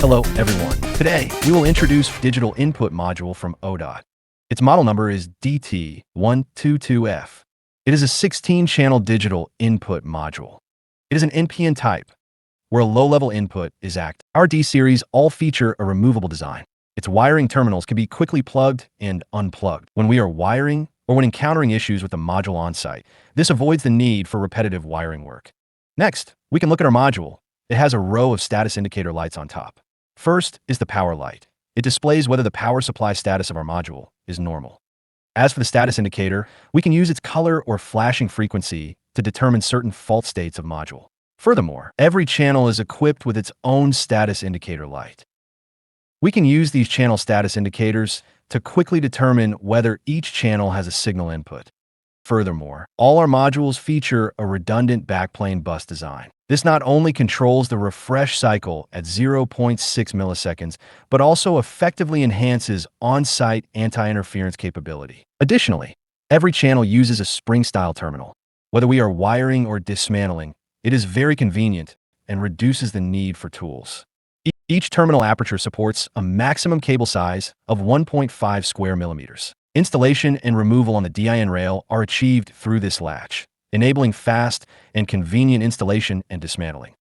Hello, everyone. Today, we will introduce digital input module from ODOT. Its model number is DT122F. It is a 16-channel digital input module. It is an NPN type, where a low-level input is active. Our D series all feature a removable design. Its wiring terminals can be quickly plugged and unplugged when we are wiring or when encountering issues with the module on-site. This avoids the need for repetitive wiring work. Next, we can look at our module. It has a row of status indicator lights on top. First is the power light. It displays whether the power supply status of our module is normal. As for the status indicator, we can use its color or flashing frequency to determine certain fault states of module. Furthermore, every channel is equipped with its own status indicator light. We can use these channel status indicators to quickly determine whether each channel has a signal input. Furthermore, all our modules feature a redundant backplane bus design. This not only controls the refresh cycle at 0.6 milliseconds, but also effectively enhances on-site anti-interference capability. Additionally, every channel uses a spring-style terminal. Whether we are wiring or dismantling, it is very convenient and reduces the need for tools. Each terminal aperture supports a maximum cable size of 1.5 square millimeters. Installation and removal on the DIN rail are achieved through this latch, enabling fast and convenient installation and dismantling.